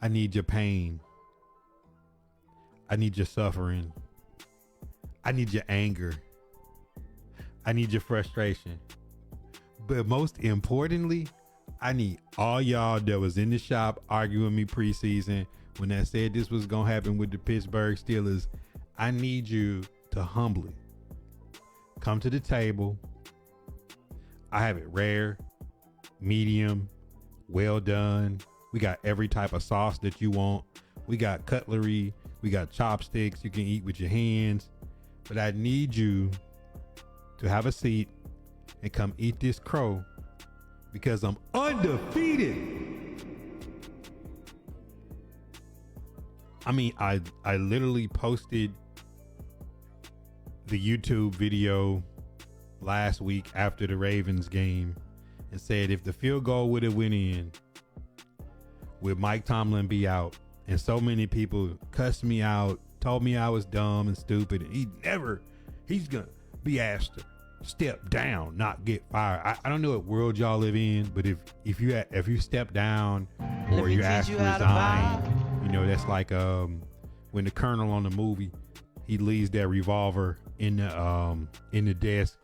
I need your pain. I need your suffering. I need your anger. I need your frustration. But most importantly, I need all y'all that was in the shop arguing with me preseason when I said this was going to happen with the Pittsburgh Steelers. I need you to humbly come to the table. I have it rare, medium, well done. We got every type of sauce that you want. We got cutlery. We got chopsticks you can eat with your hands. But I need you to have a seat and come eat this crow because I'm undefeated. I mean, I literally posted the YouTube video last week after the Ravens game and said if the field goal would have went in, would Mike Tomlin be out? And so many people cussed me out, told me I was dumb and stupid, and he's gonna be asked to step down, not get fired. I don't know what world y'all live in, but if you step down or you're asked to resign, you know, that's like when the colonel on the movie, he leaves that revolver in the desk,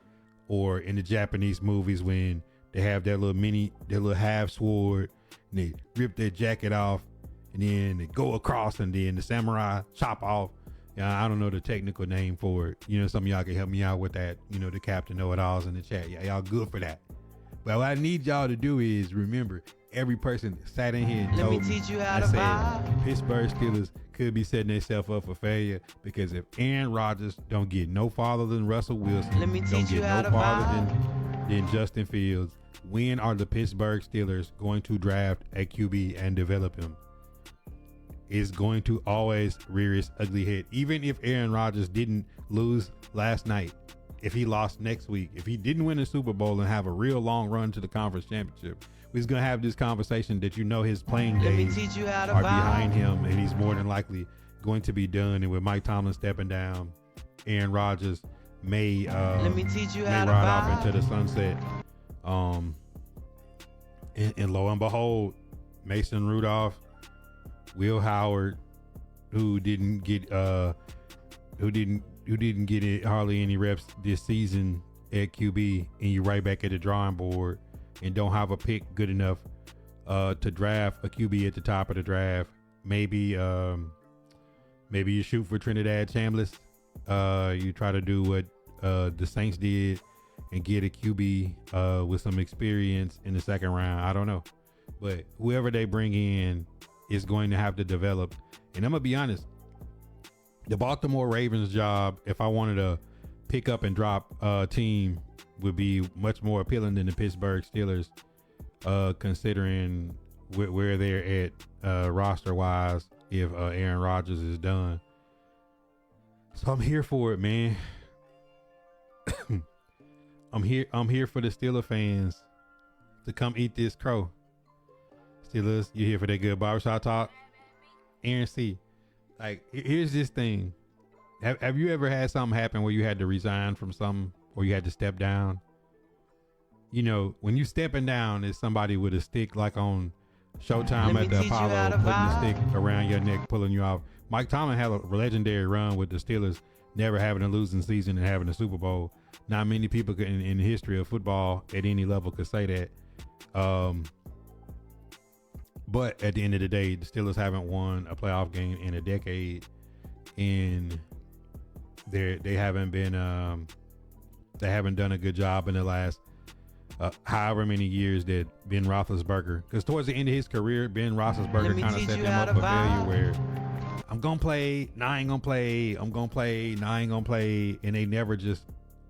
or in the Japanese movies when they have their little half sword and they rip their jacket off and then they go across and then the samurai chop off. I don't know the technical name for it. You know, some of y'all can help me out with that. You know, the Captain Know-It-Alls in the chat. Yeah, y'all good for that. But what I need y'all to do is remember, every person that sat in here and told me, teach you how to vibe. Pittsburgh Steelers could be setting themselves up for failure because if Aaron Rodgers don't get no farther than Russell Wilson, don't get no farther than Justin Fields, when are the Pittsburgh Steelers going to draft a QB and develop him? Is going to always rear its ugly head. Even if Aaron Rodgers didn't lose last night, if he lost next week, if he didn't win the Super Bowl and have a real long run to the conference championship, we're going to have this conversation that his playing days are behind him and he's more than likely going to be done. And with Mike Tomlin stepping down, Aaron Rodgers may ride off into the sunset. And lo and behold, Mason Rudolph, Will Howard, who didn't get hardly any reps this season at QB, and you're right back at the drawing board and don't have a pick good enough to draft a QB at the top of the draft. Maybe you shoot for Trinidad Chambliss. You try to do what the Saints did and get a QB with some experience in the second round. I don't know, but whoever they bring in is going to have to develop. And I'm gonna be honest, the Baltimore Ravens job, if I wanted to pick up and drop a team, would be much more appealing than the Pittsburgh Steelers, considering where they're at roster wise if Aaron Rodgers is done. So I'm here for it, man. I'm here for the Steeler fans to come eat this crow. Steelers, you here for that good barbershop talk? Aaron C. Like, here's this thing. Have you ever had something happen where you had to resign from something or you had to step down? You know, when you stepping down, is somebody with a stick like on Showtime at the Apollo, putting the stick around your neck, pulling you off. Mike Tomlin had a legendary run with the Steelers, never having a losing season and having a Super Bowl. Not many people in the history of football at any level could say that. But at the end of the day, the Steelers haven't won a playoff game in a decade, and they haven't done a good job in the last however many years that Ben Roethlisberger, because towards the end of his career, Ben Roethlisberger kind of set them up for failure where I'm going to play, nah, I ain't going to play, I'm going to play, nah, I ain't going to play, and they never just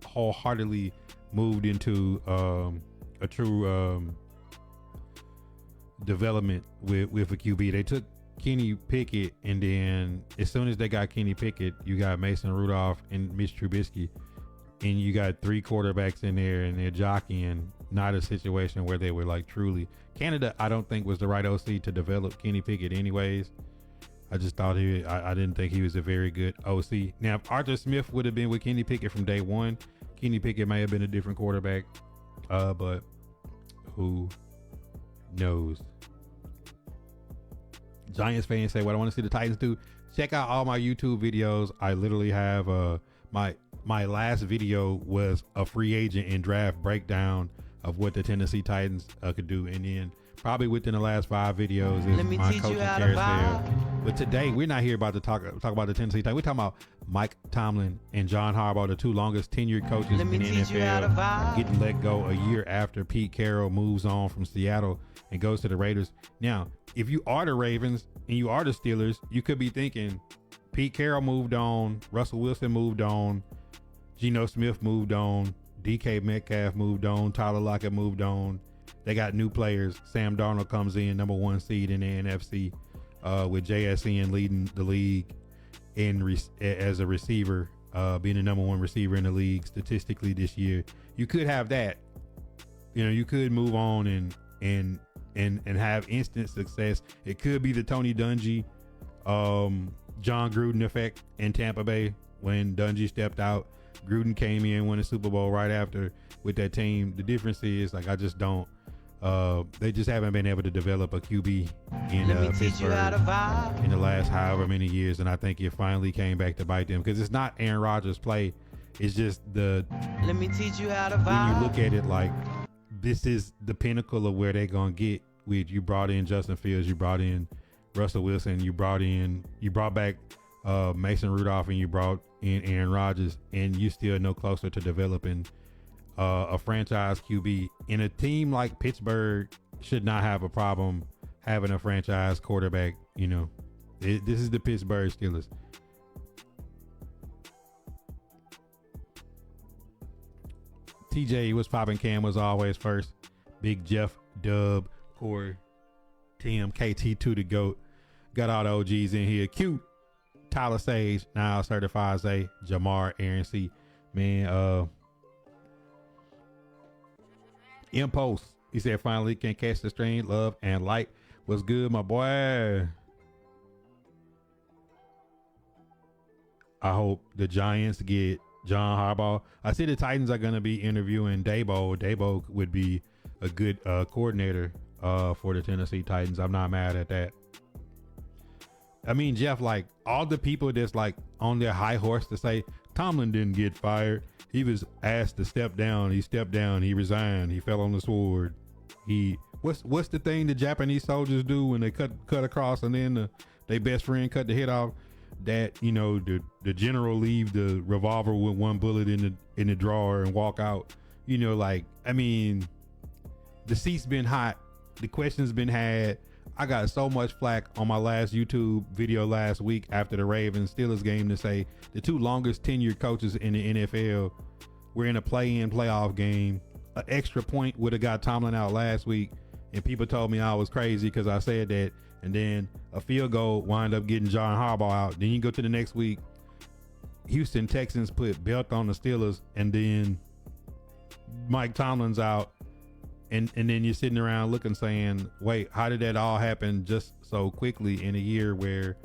wholeheartedly moved into a true development with a QB. They took Kenny Pickett, and then as soon as they got Kenny Pickett, you got Mason Rudolph and Mitch Trubisky, and you got three quarterbacks in there, and they're jockeying. Not a situation where they were like truly. Canada, I don't think was the right OC to develop Kenny Pickett anyways. I just thought I didn't think he was a very good OC. Now, if Arthur Smith would have been with Kenny Pickett from day one, Kenny Pickett may have been a different quarterback, but who knows? Giants fans say what I want to see the Titans do. Check out all my YouTube videos. I literally have my last video was a free agent and draft breakdown of what the Tennessee Titans could do, and then probably within the last 5 videos is my coaching carousel. But today we're not here about to talk about the Tennessee Titans. We're talking about Mike Tomlin and John Harbaugh, the 2 longest tenured coaches in the NFL, getting let go a year after Pete Carroll moves on from Seattle and goes to the Raiders. Now, if you are the Ravens and you are the Steelers, you could be thinking Pete Carroll moved on, Russell Wilson moved on, Geno Smith moved on, DK Metcalf moved on, Tyler Lockett moved on. They got new players. Sam Darnold comes in, number 1 seed in the NFC, with JSN leading the league as a receiver, being the number 1 receiver in the league statistically this year. You could have that. You could move on and have instant success. It could be the Tony Dungy, John Gruden effect in Tampa Bay when Dungy stepped out. Gruden came in, won a Super Bowl right after with that team. The difference is, I just don't. They just haven't been able to develop a QB in Pittsburgh in the last however many years, and I think it finally came back to bite them because it's not Aaron Rodgers' play. It's just when you look at it, like, this is the pinnacle of where they're gonna get. With you brought in Justin Fields, you brought in Russell Wilson, you brought back Mason Rudolph, and you brought in Aaron Rodgers, and you still no closer to developing a franchise QB. In a team like Pittsburgh should not have a problem having a franchise quarterback. This is the Pittsburgh Steelers. TJ was popping. Cam was always first. Big Jeff, Dub, Corey, Tim, KT2 the GOAT. Got all the OGs in here. Q, Tyler Sage, now certified Zay, Jamar, Aaron C. Man, Impulse, he said finally can catch the stream. Love and light. What's good, my boy? I hope the Giants get John Harbaugh. I see the Titans are going to be interviewing Dabo. Dabo would be a good coordinator for the Tennessee Titans. I'm not mad at that. I mean, Jeff, like, all the people that's like on their high horse to say Tomlin didn't get fired. He was asked to step down. He stepped down. He resigned. He fell on the sword. What's the thing the Japanese soldiers do when they cut across and then their best friend cut the head off? That, the general leave the revolver with 1 bullet in the drawer and walk out. I mean, the seat's been hot. The question's been had. I got so much flack on my last YouTube video last week after the Ravens Steelers game to say the 2 longest tenured coaches in the NFL were in a play-in playoff game. An extra point would have got Tomlin out last week, and people told me I was crazy because I said that. And then a field goal wind up getting John Harbaugh out. Then you go to the next week, Houston Texans put belt on the Steelers, and then Mike Tomlin's out. And then you're sitting around looking, saying, wait, how did that all happen just so quickly in a year where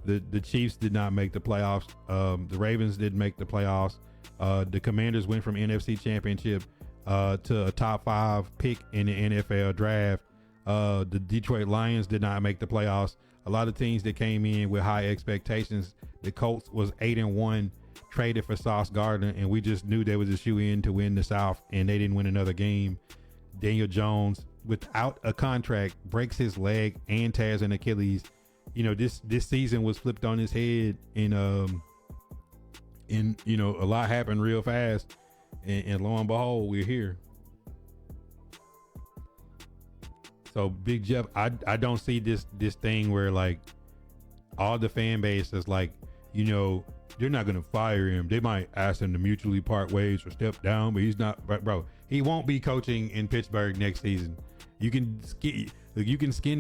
the Chiefs did not make the playoffs? The Ravens didn't make the playoffs. The Commanders went from NFC Championship to a top 5 pick in the NFL draft. The Detroit Lions did not make the playoffs. A lot of teams that came in with high expectations. The Colts was 8-1, traded for Sauce Gardner, and we just knew they was a shoe-in to win the South, and they didn't win another game. Daniel Jones, without a contract, breaks his leg and tears an Achilles. This season was flipped on his head, and a lot happened real fast, and lo and behold, we're here. So Big Jeff, I don't see this thing where, like, all the fan base is like, they're not going to fire him. They might ask him to mutually part ways or step down, but he's not. Bro, he won't be coaching in Pittsburgh next season. You can skin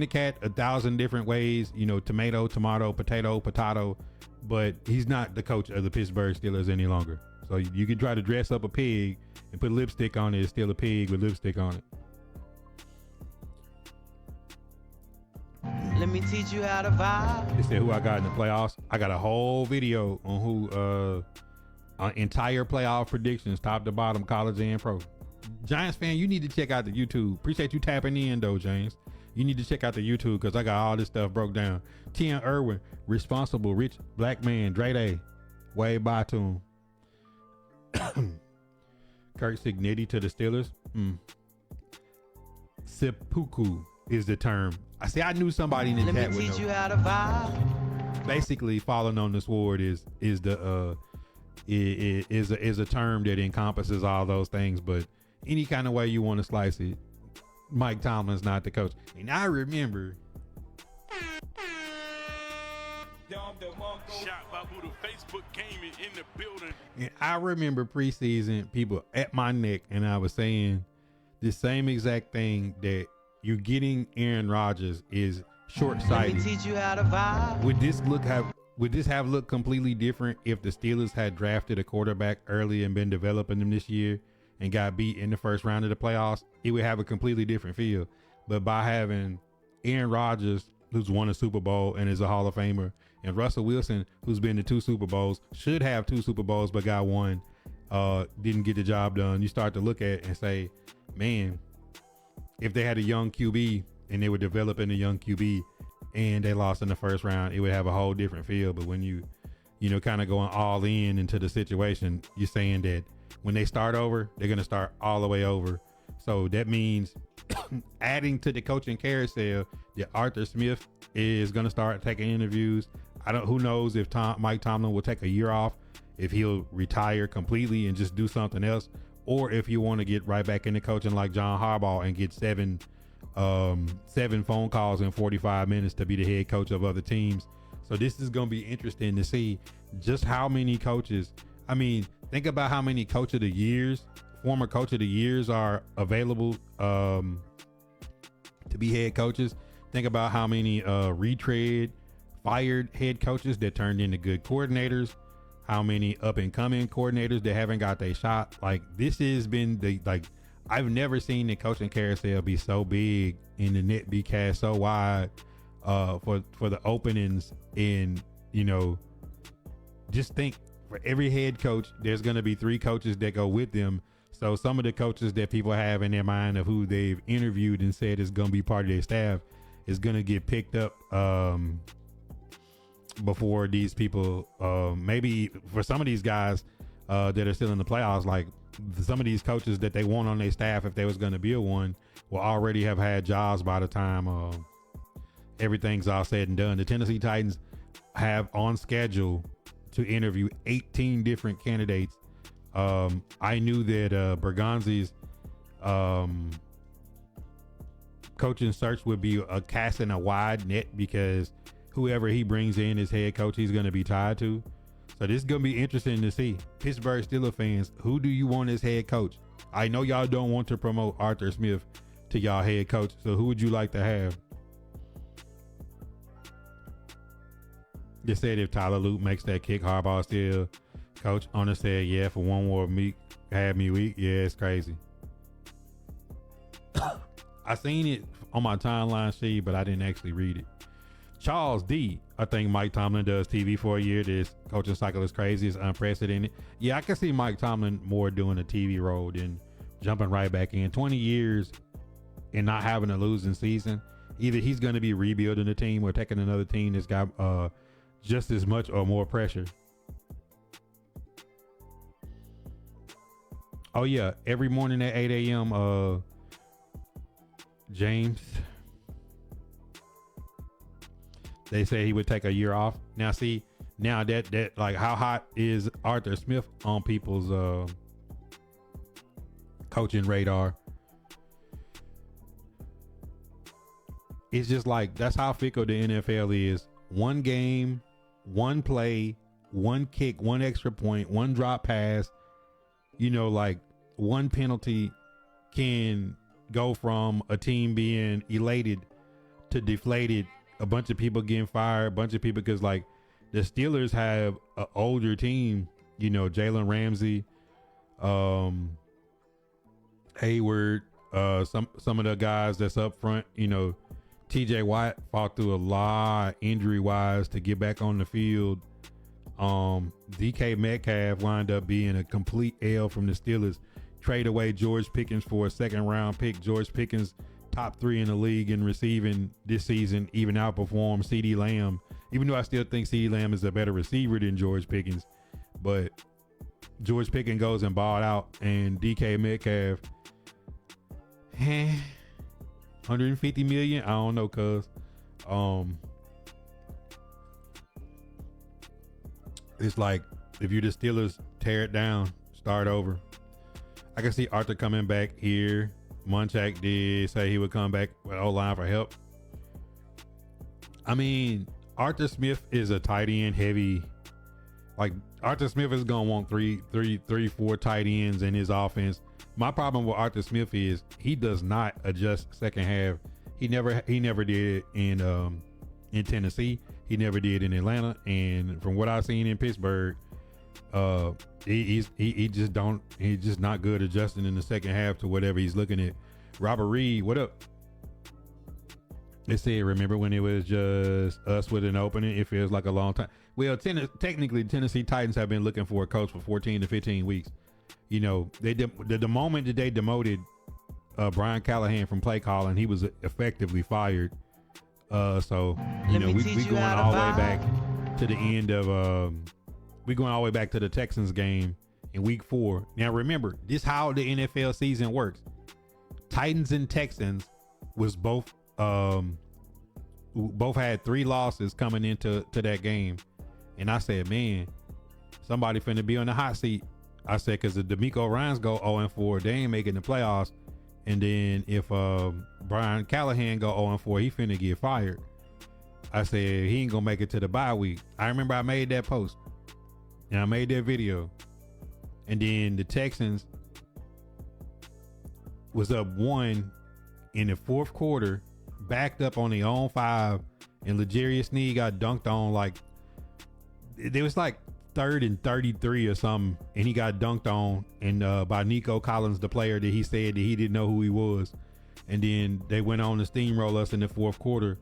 the cat 1,000 different ways, tomato, potato, but he's not the coach of the Pittsburgh Steelers any longer. So you can try to dress up a pig and put lipstick on it. It's still a pig with lipstick on it. Let me teach you how to vibe. They said who I got in the playoffs. I got a whole video on who entire playoff predictions, top to bottom, college and pro. Giants fan, you need to check out the YouTube. Appreciate you tapping in though, James. You need to check out the YouTube because I got all this stuff broke down. T.N. Irwin, responsible, rich black man, Dre Day, Wade Batum. Kirk Cignetti to the Steelers. Seppuku is the term. I knew somebody in the Let chat me would teach know. you how to vibe. Basically, falling on the sword is a term that encompasses all those things. But any kind of way you want to slice it, Mike Tomlin's not the coach. And I remember. Shot Babu, the Facebook gaming in the building. And I remember preseason people at my neck, and I was saying the same exact thing, that you're getting Aaron Rodgers is short-sighted. Let me teach you how to vibe. Would this have looked completely different if the Steelers had drafted a quarterback early and been developing them this year and got beat in the first round of the playoffs? It would have a completely different feel. But by having Aaron Rodgers, who's won a Super Bowl and is a Hall of Famer, and Russell Wilson, who's been to 2 Super Bowls, should have 2 Super Bowls but got one, didn't get the job done. You start to look at it and say, man, if they had a young QB and they were developing a young QB and they lost in the first round, it would have a whole different feel. But when you kind of going all in into the situation, you're saying that when they start over, they're going to start all the way over. So that means adding to the coaching carousel that Arthur Smith is going to start taking interviews. Who knows if Mike Tomlin will take a year off, if he'll retire completely and just do something else, or if you want to get right back into coaching like John Harbaugh and get seven phone calls in 45 minutes to be the head coach of other teams. So this is going to be interesting to see just how many coaches. I mean, think about how many former coach of the years are available to be head coaches. Think about how many fired head coaches that turned into good coordinators. How many up and coming coordinators that haven't got their shot. Like, this has been I've never seen the coaching carousel be so big and the net be cast so wide for the openings. And just think, for every head coach, there's going to be 3 coaches that go with them. So some of the coaches that people have in their mind of who they've interviewed and said is going to be part of their staff is going to get picked up before these people. Maybe for some of these guys that are still in the playoffs, like some of these coaches that they want on their staff, if there was going to be one, will already have had jobs by the time everything's all said and done. The Tennessee Titans have on schedule to interview 18 different candidates. I knew that Bergonzi's coaching search would be casting a wide net, because whoever he brings in as head coach, he's going to be tied to. So this is going to be interesting to see. Pittsburgh Steelers fans, who do you want as head coach? I know y'all don't want to promote Arthur Smith to y'all head coach. So who would you like to have? They said if Tyler Luke makes that kick, Harbaugh still coach. Owner said, yeah, for one more week, had me weak. Yeah, it's crazy. I seen it on my timeline sheet, but I didn't actually read it. Charles D. I think Mike Tomlin does TV for a year. This coaching cycle is crazy. It's unprecedented. Yeah, I can see Mike Tomlin more doing a TV role than jumping right back in. 20 years and not having a losing season. Either he's going to be rebuilding the team or taking another team that's got just as much or more pressure. Oh, yeah. Every morning at 8 a.m., James, they say he would take a year off. Now, see, now that like, how hot is Arthur Smith on people's coaching radar? It's just like, that's how fickle the NFL is. One game, one play, one kick, one extra point, one drop pass, like one penalty can go from a team being elated to deflated, a bunch of people getting fired, a bunch of people, because like the Steelers have an older team, Jalen Ramsey, Hayward, some of the guys that's up front, TJ Watt fought through a lot injury wise to get back on the field. DK Metcalf wound up being a complete L from the Steelers. Trade away George Pickens for a second round pick. George Pickens top 3 in the league in receiving this season, even outperformed CeeDee Lamb, even though I still think CeeDee Lamb is a better receiver than George Pickens. But George Pickens goes and balled out, and DK Metcalf, 150 million. I don't know, cuz it's like if you the Steelers, tear it down, start over. I can see Arthur coming back here. Munchak did say he would come back with O-line for help. I mean, Arthur Smith is a tight end heavy. Like, Arthur Smith is gonna want three, 4 tight ends in his offense. My problem with Arthur Smith is he does not adjust second half. He never did in Tennessee. He never did in Atlanta. And from what I've seen in Pittsburgh, he's just not good adjusting in the second half to whatever he's looking at. Robert Reed, what up? They said, remember when it was just us with an opening? It feels like a long time. Well, technically, Tennessee Titans have been looking for a coach for 14 to 15 weeks. You know, the moment that they demoted Brian Callahan from play calling, he was effectively fired. So, you know, we going all the way back to the end of we going all the way back to the Texans game in week 4. Now, remember, this how the NFL season works. Titans and Texans was both had 3 losses coming into that game. And I said, man, somebody finna be on the hot seat. I said, because if DeMeco Ryans go 0-4, they ain't making the playoffs. And then if Brian Callahan go 0-4, he finna get fired. I said, he ain't gonna make it to the bye week. I remember I made that post. And I made that video. And then the Texans was up 1 in the 4th quarter, backed up on their own 5, and L'Jarius Sneed got dunked on like it was like 3rd and 33 or something, and he got dunked on and by Nico Collins, the player that he said that he didn't know who he was. And then they went on to steamroll us in the 4th quarter,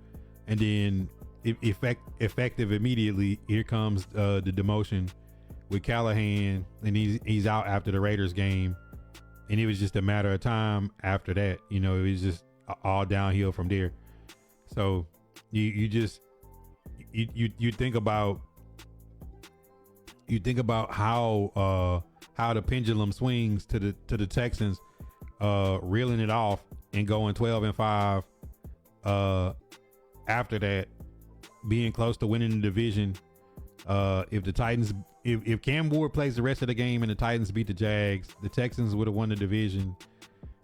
and then effective immediately, here comes the demotion with Callahan, and he's out after the Raiders game. And it was just a matter of time after that. You know, it was just all downhill from there. So you think about how the pendulum swings to the Texans reeling it off and going 12-5 after that, being close to winning the division. If the Titans, if Cam Ward plays the rest of the game and the Titans beat the Jags, the Texans would have won the division.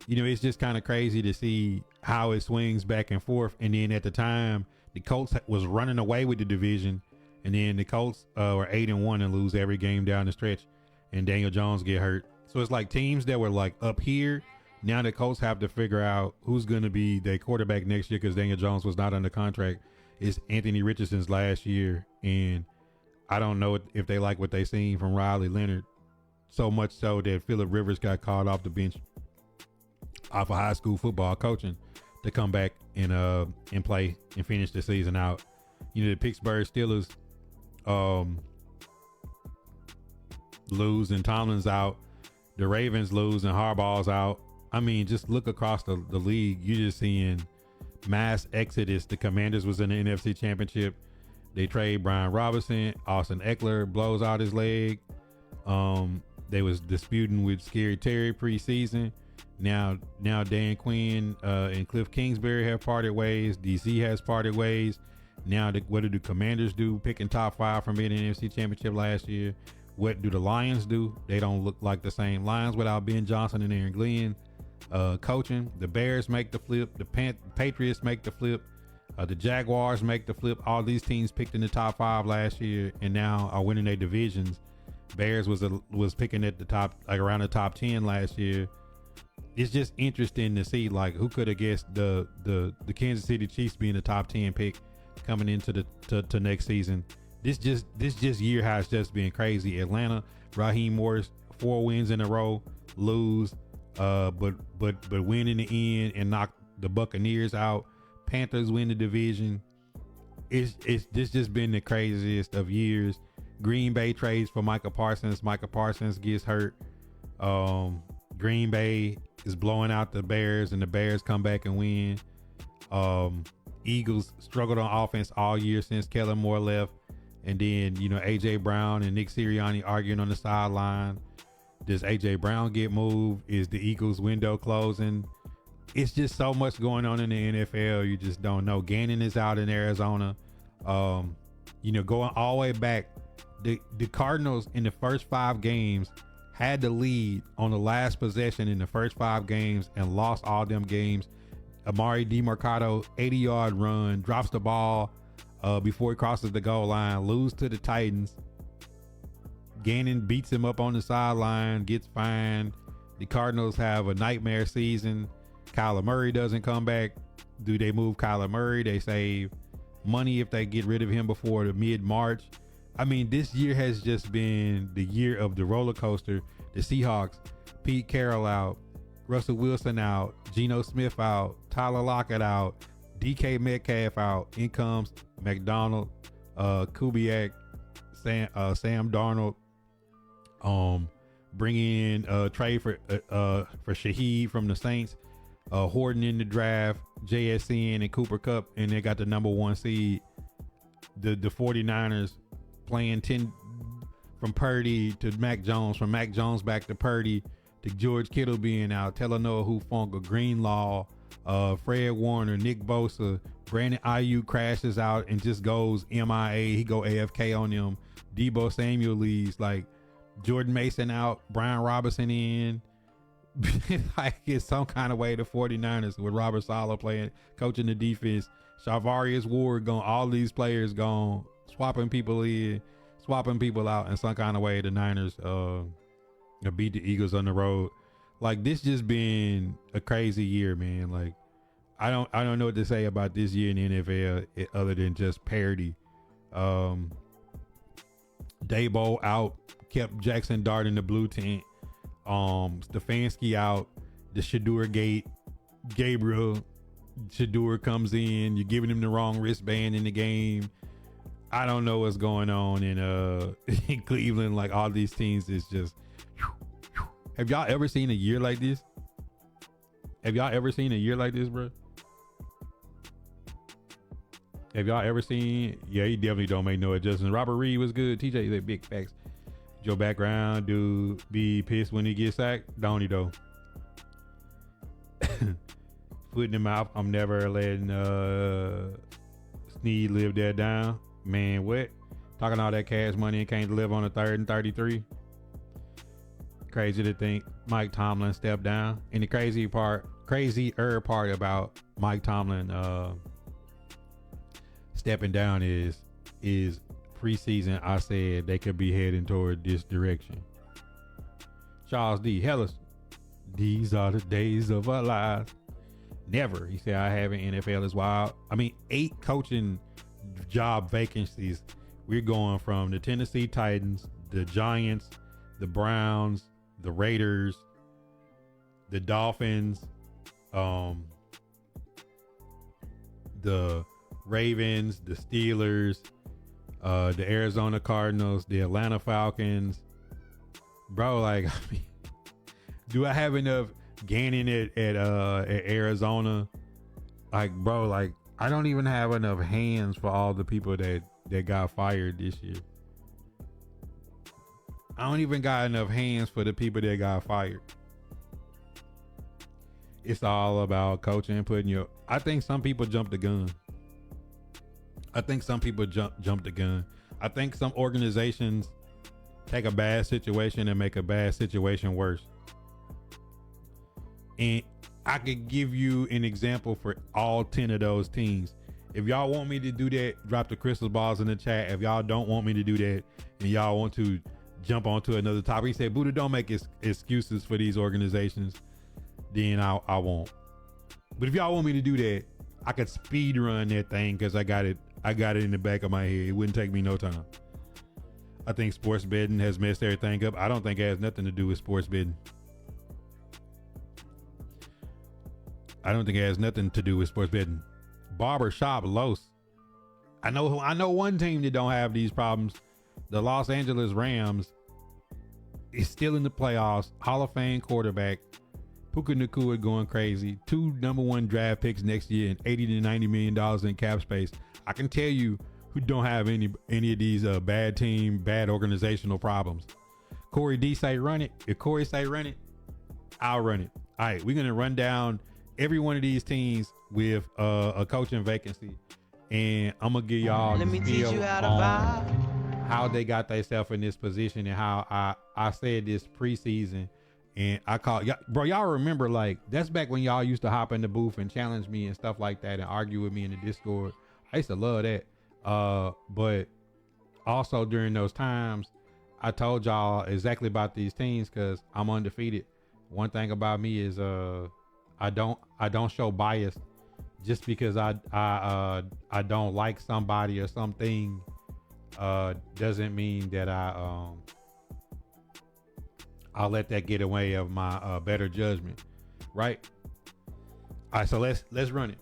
You know, it's just kind of crazy to see how it swings back and forth. And then at the time, the Colts was running away with the division, and then the Colts were 8-1 and lose every game down the stretch, and Daniel Jones get hurt. So it's like teams that were like up here, now the Colts have to figure out who's going to be their quarterback next year, because Daniel Jones was not under contract. It's Anthony Richardson's last year, and I don't know if they like what they seen from Riley Leonard, so much so that Phillip Rivers got called off the bench off of high school football coaching to come back and play and finish the season out. You know, the Pittsburgh Steelers lose and Tomlin's out. The Ravens lose and Harbaugh's out. I mean, just look across the league. You're just seeing mass exodus. The Commanders was in the NFC Championship. They trade Brian Robinson. Austin Eckler blows out his leg. They was disputing with Scary Terry preseason. Now Dan Quinn and Cliff Kingsbury have parted ways. DC has parted ways. Now, what do the Commanders do? Picking top 5 from being in the NFC Championship last year. What do the Lions do? They don't look like the same Lions without Ben Johnson and Aaron Glenn coaching. The Bears make the flip. The Patriots make the flip. The Jaguars make the flip. All these teams picked in the top 5 last year and now are winning their divisions. Bears was picking at the top, like around the top 10 last year. It's just interesting to see, like, who could have guessed the Kansas City Chiefs being the top 10 pick coming into the next season. This year has just been crazy. Atlanta, Raheem Morris, 4 wins in a row, lose, but win in the end and knock the Buccaneers out. Panthers win the division. It's just been the craziest of years. Green Bay trades for Micah Parsons. Micah Parsons gets hurt. Green Bay is blowing out the Bears, and the Bears come back and win. Eagles struggled on offense all year since Kellen Moore left. And then, A.J. Brown and Nick Sirianni arguing on the sideline. Does A.J. Brown get moved? Is the Eagles window closing? It's just so much going on in the NFL. You just don't know. Gannon is out in Arizona. Going all the way back, the Cardinals in the first 5 games had the lead on the last possession in the first 5 games and lost all them games. Amari DeMarcado, 80-yard run, drops the ball before he crosses the goal line, lose to the Titans. Gannon beats him up on the sideline, gets fined. The Cardinals have a nightmare season. Kyler Murray doesn't come back. Do they move Kyler Murray? They save money if they get rid of him before the mid-March. I mean, this year has just been the year of the roller coaster. The Seahawks, Pete Carroll out, Russell Wilson out, Geno Smith out, Tyler Lockett out, DK Metcalf out. In comes McDonald, Kubiak, Sam Darnold. Bringing in trade for Shaheed from the Saints. Horton in the draft, JSN and Cooper Kupp, and they got the number 1 seed. The 49ers playing 10 from Purdy to Mac Jones, from Mac Jones back to Purdy, to George Kittle being out, Talanoa Hufanga, Greenlaw, Fred Warner, Nick Bosa, Brandon Ayuk crashes out and just goes MIA. He go AFK on them. Debo Samuel leaves. Like, Jordan Mason out, Brian Robinson in. Like, it's some kind of way the 49ers with Robert Saleh coaching the defense. Charvarius Ward gone. All these players gone, swapping people in, swapping people out. In some kind of way, the Niners beat the Eagles on the road. Like, this just been a crazy year, man. Like, I don't know what to say about this year in the NFL other than just parody. Dabo out, kept Jackson Dart in the blue tent. Stefanski out, the Shador gate. Gabriel Shador comes in, you're giving him the wrong wristband in the game. I don't know what's going on in Cleveland. Like, all these teams is just. Have y'all ever seen a year like this? Have y'all ever seen a year like this, bro? Have y'all ever seen? Yeah, he definitely don't make no adjustments. Robert Reed was good. TJ said big facts. Joe background dude be pissed when he gets sacked. Don't he though? Foot in the mouth. I'm never letting Snead live that down. Man, what? Talking all that cash money and can't live on a 3rd and 33. Crazy to think Mike Tomlin stepped down. And the crazier part about Mike Tomlin stepping down is preseason I said they could be heading toward this direction. Charles D. Hellis, these are the days of our lives. Never. He said, I have an NFL is wild. I mean, 8 coaching job vacancies. We're going from the Tennessee Titans, the Giants, the Browns, the Raiders, the Dolphins, the Ravens, the Steelers, the Arizona Cardinals, the Atlanta Falcons. Bro, like, I mean, do I have enough Gannon at Arizona? Like, bro, like, I don't even have enough hands for all the people that got fired this year. I don't even got enough hands for the people that got fired. It's all about coaching and putting I think some people jump the gun. I think some people jump the gun. I think some organizations take a bad situation and make a bad situation worse. And I could give you an example for all 10 of those teams. If y'all want me to do that, drop the crystal balls in the chat. If y'all don't want me to do that and y'all want to jump onto another topic, he said, Buddha, don't make excuses for these organizations, then I won't. But if y'all want me to do that, I could speed run that thing because I got it in the back of my head. It wouldn't take me no time. I think sports betting has messed everything up. I don't think it has nothing to do with sports betting. I don't think it has nothing to do with sports betting. Barbershop Los. I know one team that don't have these problems. The Los Angeles Rams. is still in the playoffs. Hall of Fame quarterback. Puka Nacua going crazy. 2 number 1 draft picks next year and $80 to $90 million in cap space. I can tell you who don't have any of these bad team, bad organizational problems. Corey D say run it. If Corey say run it, I'll run it. All right, we're going to run down every one of these teams with a coaching vacancy. And I'm going to give y'all Let me teach you how to vibe. How they got themselves in this position and how I said this preseason. And I called bro, y'all remember, like, that's back when y'all used to hop in the booth and challenge me and stuff like that and argue with me in the Discord. I used to love that. But also during those times, I told y'all exactly about these teams because I'm undefeated. One thing about me is I don't show bias just because I don't like somebody or something. Doesn't mean that I'll let that get away of my better judgment, right? All right, so let's run it.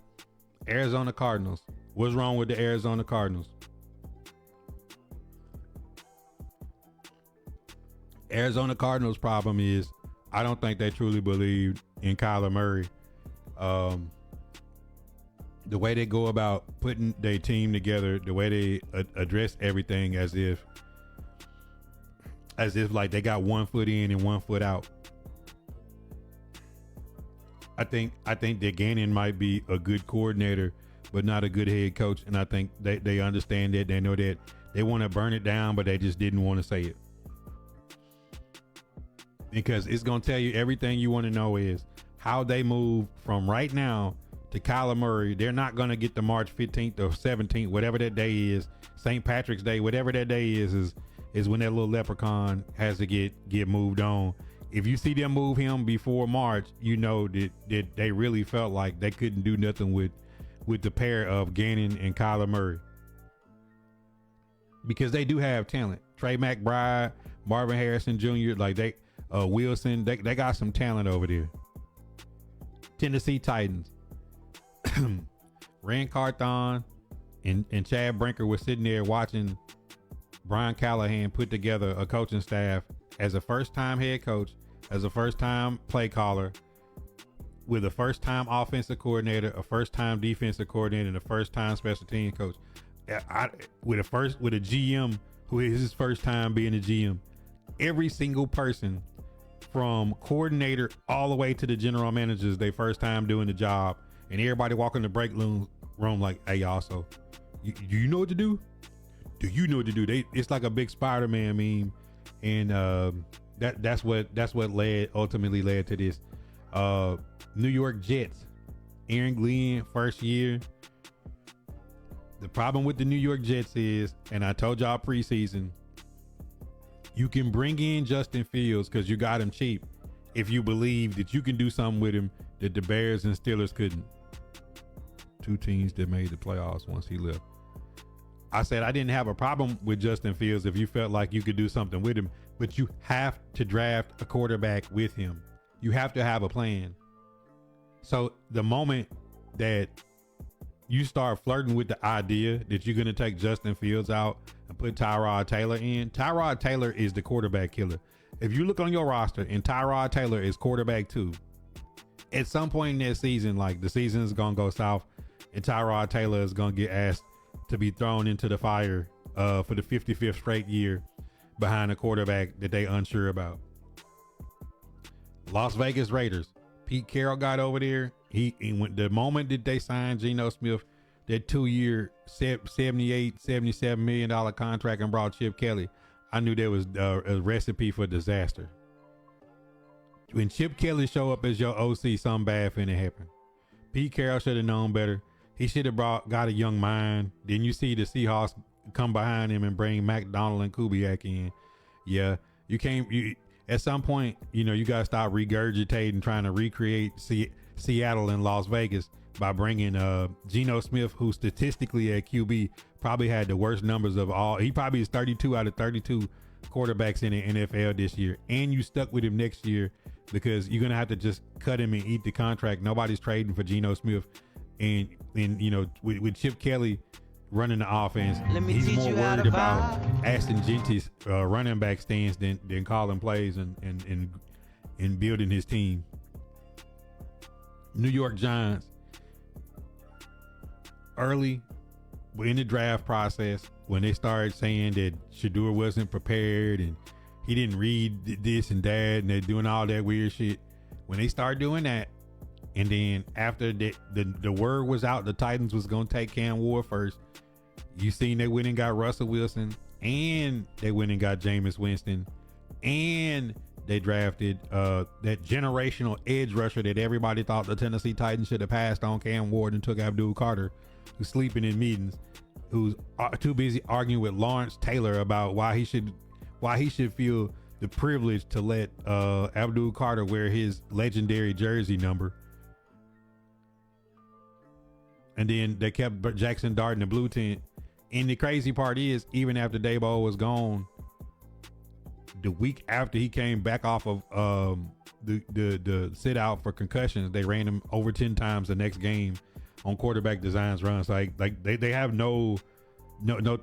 Arizona Cardinals. What's wrong with the Arizona Cardinals? Arizona Cardinals' problem is I don't think they truly believe in Kyler Murray. The way they go about putting their team together, the way they address everything as if like they got 1 foot in and 1 foot out. I think that Gannon might be a good coordinator, but not a good head coach. And I think they understand that. They know that they want to burn it down, but they just didn't want to say it. Because it's going to tell you everything you want to know is how they move from right now to Kyler Murray. They're not going to get to March 15th or 17th, whatever that day is, St. Patrick's Day, whatever that day is when that little leprechaun has to get moved on. If you see them move him before March, you know that they really felt like they couldn't do nothing with the pair of Gannon and Kyler Murray. Because they do have talent. Trey McBride, Marvin Harrison Jr., like Wilson, they got some talent over there. Tennessee Titans. Rand Carthon and Chad Brinker was sitting there watching Brian Callahan put together a coaching staff as a first-time head coach, as a first-time play caller, with a first-time offensive coordinator, a first-time defensive coordinator, and a first-time special team coach. With a GM who is his first time being a GM. Every single person from coordinator all the way to the general managers, their first time doing the job, and everybody walking the break room like, hey, y'all, so do you know what to do? Do you know what to do? It's like a big Spider-Man meme, and that's what ultimately led to this. New York Jets, Aaron Glenn, first year. The problem with the New York Jets is, and I told y'all preseason, you can bring in Justin Fields because you got him cheap if you believe that you can do something with him that the Bears and Steelers couldn't. 2 teams that made the playoffs once he left. I said I didn't have a problem with Justin Fields if you felt like you could do something with him, but you have to draft a quarterback with him. You have to have a plan. So the moment that you start flirting with the idea that you're going to take Justin Fields out and put Tyrod Taylor in, Tyrod Taylor is the quarterback killer. If you look on your roster and Tyrod Taylor is quarterback 2, at some point in that season, like the season is going to go south and Tyrod Taylor is going to get asked to be thrown into the fire for the 55th straight year behind a quarterback that they unsure about. Las Vegas Raiders. Pete Carroll got over there. He went the moment that they signed Geno Smith, that 2-year, $77 million contract, and brought Chip Kelly. I knew there was a recipe for disaster. When Chip Kelly show up as your OC, something bad finna happen. Pete Carroll should have known better. He should have got a young mind. Then you see the Seahawks come behind him and bring McDonald and Kubiak in. Yeah, you can't. At some point, you got to stop regurgitating, trying to recreate Seattle and Las Vegas by bringing Geno Smith, who statistically at QB probably had the worst numbers of all. He probably is 32 out of 32 quarterbacks in the NFL this year. And you stuck with him next year because you're going to have to just cut him and eat the contract. Nobody's trading for Geno Smith. And with Chip Kelly, running the offense. Let me He's teach more you how worried to about vibe. Ashton Genty's running back stance than calling plays and building his team. New York Giants, early in the draft process, when they started saying that Shedeur wasn't prepared and he didn't read this and that, and they're doing all that weird shit. When they start doing that, and then after the word was out, the Titans was going to take Cam Ward first, you seen they went and got Russell Wilson, and they went and got Jameis Winston, and they drafted that generational edge rusher that everybody thought the Tennessee Titans should have passed on, Cam Ward, and took Abdul Carter, who's sleeping in meetings, who's too busy arguing with Lawrence Taylor about why he should feel the privilege to let Abdul Carter wear his legendary jersey number. And then they kept Jackson Dart in the blue tent. And the crazy part is, even after Daboll was gone, the week after he came back off of the sit out for concussions, they ran him over 10 times the next game on quarterback designs runs. Like they have no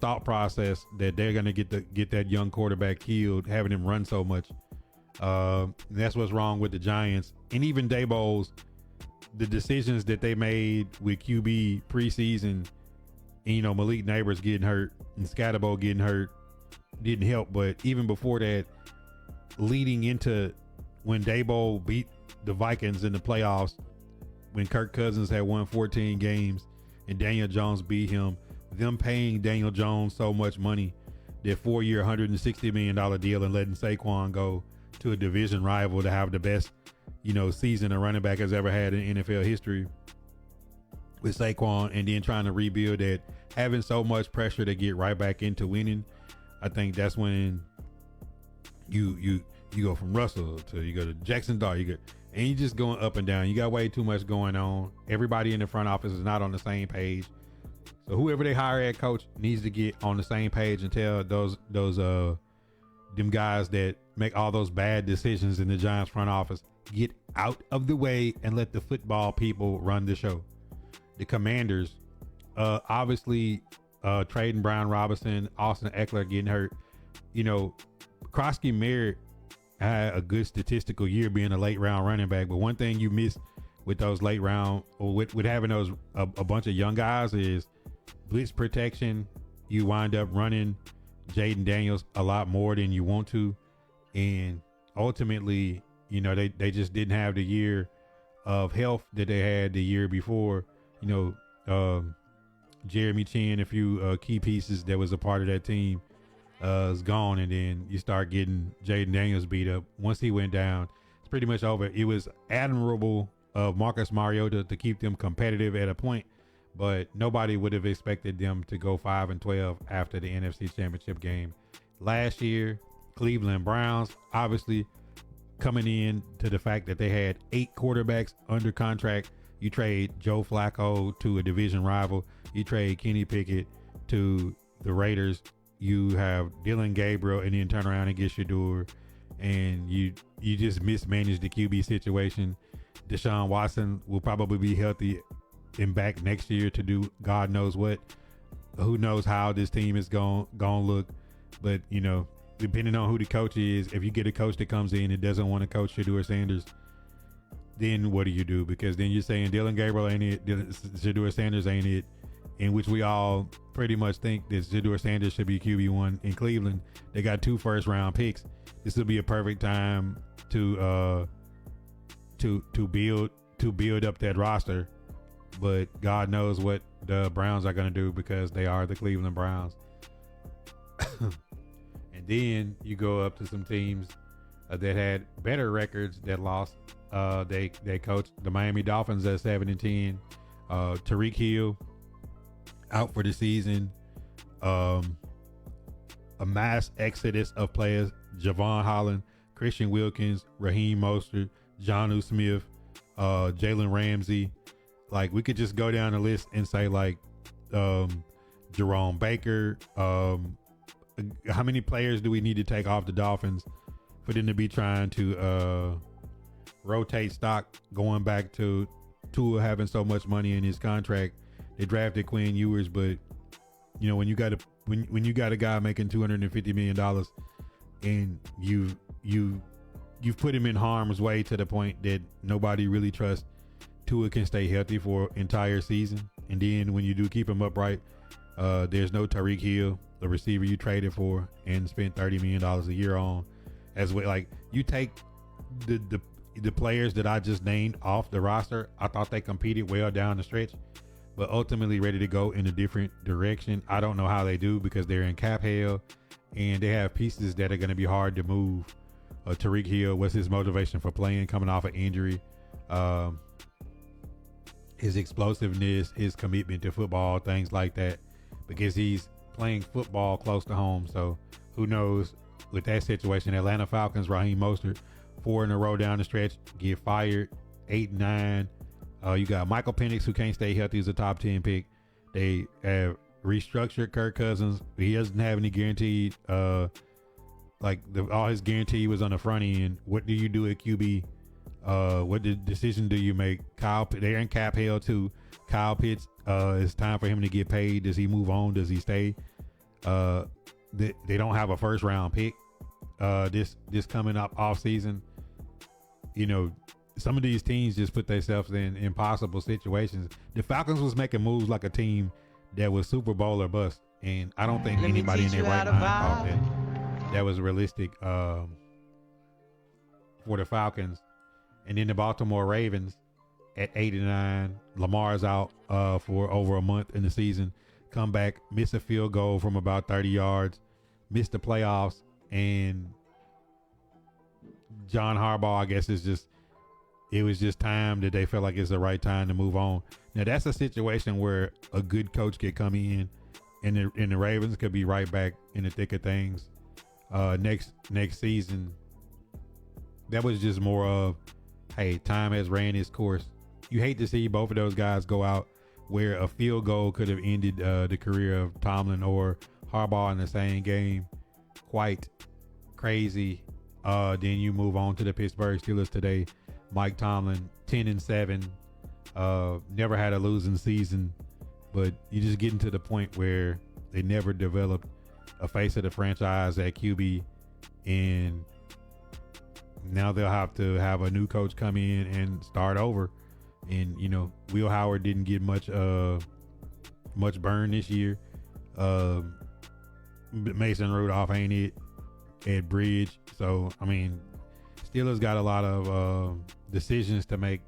thought process that they're gonna get that young quarterback killed, having him run so much. That's what's wrong with the Giants. And even Daboll's, the decisions that they made with QB preseason, and, Malik Neighbors getting hurt and Scatterbo getting hurt didn't help. But even before that, leading into when Daboll beat the Vikings in the playoffs, when Kirk Cousins had won 14 games and Daniel Jones beat him, them paying Daniel Jones so much money, that 4-year, $160 million deal, and letting Saquon go to a division rival to have the best, season a running back has ever had in NFL history with Saquon, and then trying to rebuild that, having so much pressure to get right back into winning. I think that's when you go from Russell to you go to Jackson Dart, and you just going up and down. You got way too much going on. Everybody in the front office is not on the same page. So whoever they hire at coach needs to get on the same page and tell those them guys that make all those bad decisions in the Giants front office, get out of the way and let the football people run the show. The Commanders, obviously, trading Brian Robinson, Austin Eckler getting hurt. Krosky Merritt had a good statistical year being a late round running back, but one thing you miss with those late round, or with having those a bunch of young guys, is blitz protection. You wind up running Jaden Daniels a lot more than you want to, and ultimately, they just didn't have the year of health that they had the year before. Jeremy Chin, a few key pieces that was a part of that team, is gone, and then you start getting Jaden Daniels beat up. Once he went down, it's pretty much over. It was admirable of Marcus Mariota to keep them competitive at a point, but nobody would have expected them to go 5-12 after the NFC Championship game last year. Cleveland Browns, obviously, coming in to the fact that they had 8 quarterbacks under contract. You trade Joe Flacco to a division rival. You trade Kenny Pickett to the Raiders. You have Dylan Gabriel, and then turn around and get Shedeur, and you just mismanaged the QB situation. Deshaun Watson will probably be healthy and back next year to do God knows what. Who knows how this team is going to look, but depending on who the coach is, if you get a coach that comes in and doesn't want to coach Shedeur Sanders, then what do you do? Because then you're saying Dylan Gabriel ain't it, Shedeur Sanders ain't it, in which we all pretty much think that Shedeur Sanders should be QB1 in Cleveland. They got 2 first-round picks. This will be a perfect time to build up that roster. But God knows what the Browns are going to do, because they are the Cleveland Browns. And then you go up to some teams that had better records that lost. They coached the Miami Dolphins at 7-10. Tyreek Hill out for the season. A mass exodus of players: Javon Holland, Christian Wilkins, Raheem Mostert, Jonnu Smith, Jalen Ramsey. Like, we could just go down the list and say, like, Jerome Baker. How many players do we need to take off the Dolphins for them to be trying to rotate stock, going back to Tua having so much money in his contract? They drafted Quinn Ewers, but you know, when you got a guy making $250 million and you've put him in harm's way to the point that nobody really trusts Tua can stay healthy for entire season. And then when you do keep him upright, there's no Tyreek Hill, the receiver you traded for and spent $30 million a year on. As well, like you take the players that I just named off the roster, I thought they competed well down the stretch, but ultimately ready to go in a different direction. I don't know how they do because they're in cap hell and they have pieces that are going to be hard to move. Tyreek Hill, what's his motivation for playing coming off an injury? His explosiveness, his commitment to football, things like that, because he's playing football close to home. So who knows with that situation? Atlanta Falcons, Raheem Mostert, 4 in a row down the stretch, get fired. 8 and 9. You got Michael Penix, who can't stay healthy, as a top 10 pick. They have restructured Kirk Cousins. He doesn't have any guaranteed. All his guarantee was on the front end. What do you do at QB? What decision do you make? They're in cap hell too. Kyle Pitts, it's time for him to get paid. Does he move on? Does he stay? They don't have a first round pick this coming up off season. You know, some of these teams just put themselves in impossible situations. The Falcons was making moves like a team that was Super Bowl or bust, and I don't think anybody in their right mind thought that was realistic for the Falcons. And then the Baltimore Ravens at 8 and 9. Lamar's out for over a month in the season. Come back, miss a field goal from about 30 yards, miss the playoffs, and John Harbaugh, I guess, it was just time that they felt like it's the right time to move on. Now that's a situation where a good coach could come in, and the Ravens could be right back in the thick of things next season. That was just more of, hey, time has ran its course. You hate to see both of those guys go out where a field goal could have ended the career of Tomlin or Harbaugh in the same game. Quite crazy. Then you move on to the Pittsburgh Steelers today. Mike Tomlin, 10 and 7, never had a losing season, but you just getting to the point where they never developed a face of the franchise at QB, and now they'll have to have a new coach come in and start over. And you know, Will Howard didn't get much burn this year. Mason Rudolph ain't it at bridge. So I mean, Steelers got a lot of decisions to make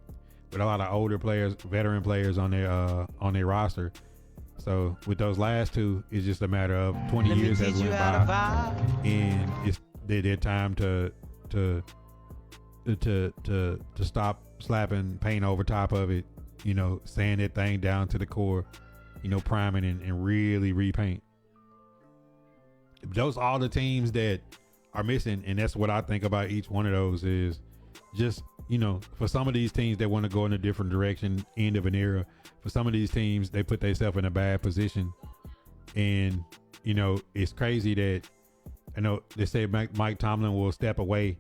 with a lot of older players, veteran players on their roster. So with those last two, it's just a matter of 20 years has went by, and it's their time to stop slapping paint over top of it, you know, sand that thing down to the core, you know, priming and really repaint. Those are all the teams that are missing, and that's what I think about each one of those is just, you know, for some of these teams that want to go in a different direction, end of an era. For some of these teams, they put themselves in a bad position, and you know, it's crazy that I know they say Mike Tomlin will step away,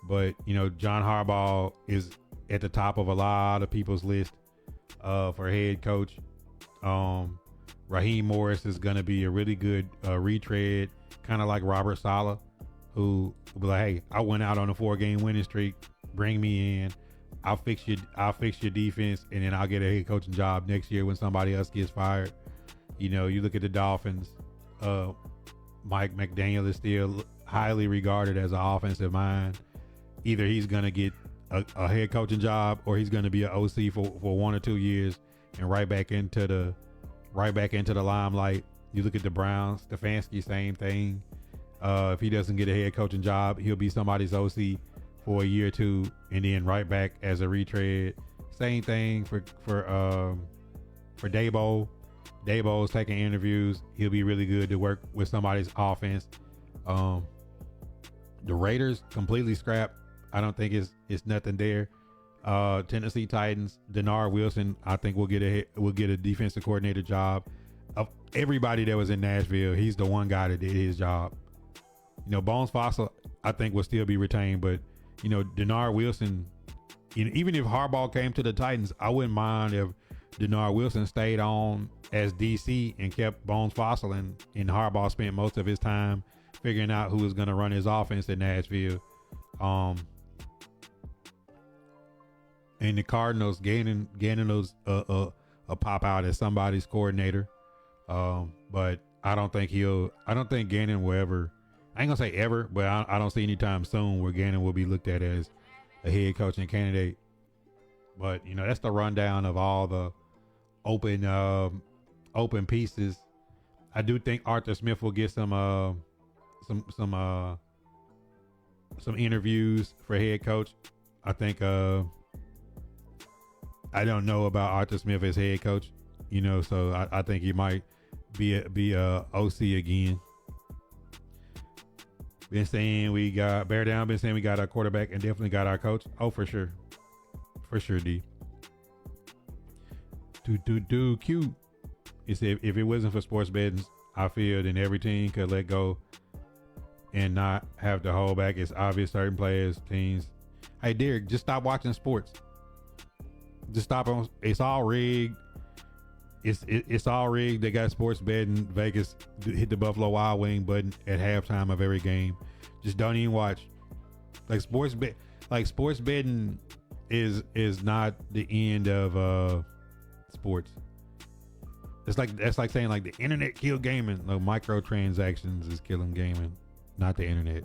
but you know, John Harbaugh is at the top of a lot of people's list for head coach. Raheem Morris is going to be a really good retread, kind of like Robert Saleh, who will be like, hey, I went out on a 4-game winning streak. Bring me in. I'll fix your defense, and then I'll get a head coaching job next year when somebody else gets fired. You know, you look at the Dolphins. Mike McDaniel is still highly regarded as an offensive mind. Either he's going to get a head coaching job, or he's going to be an OC for 1 or 2 years and right back into the limelight. You look at the Browns, Stefanski, same thing. If he doesn't get a head coaching job, he'll be somebody's OC for a year or two, and then right back as a retread. Same thing for Daboll. Daboll's taking interviews. He'll be really good to work with somebody's offense. The Raiders completely scrapped. I don't think it's nothing there. Tennessee Titans, Denard Wilson, I think will get a defensive coordinator job. Of everybody that was in Nashville, he's the one guy that did his job. You know, Bones Fossil, I think will still be retained, but you know, Denard Wilson, you know, even if Harbaugh came to the Titans, I wouldn't mind if Denard Wilson stayed on as DC and kept Bones Fossil, and Harbaugh spent most of his time figuring out who was going to run his offense in Nashville. And the Cardinals, Gannon was a pop out as somebody's coordinator. But I don't think Gannon will ever, I ain't gonna say ever, but I don't see any time soon where Gannon will be looked at as a head coaching candidate. But that's the rundown of all the open pieces. I do think Arthur Smith will get some interviews for head coach. I think I don't know about Arthur Smith as head coach, so I think he might be a OC again. Been saying we got bear down. Been saying we got our quarterback and definitely got our coach. Oh, for sure, D. Q. He said if it wasn't for sports betting, I feel then every team could let go and not have to hold back. It's obvious certain players, teams. Hey, Derek, just stop watching sports. Just stop on. It's all rigged. It's all rigged. They got sports betting. Vegas hit the Buffalo Wild Wing button at halftime of every game. Just don't even watch. Sports betting is not the end of sports. That's like saying the internet killed gaming. Microtransactions is killing gaming, not the internet.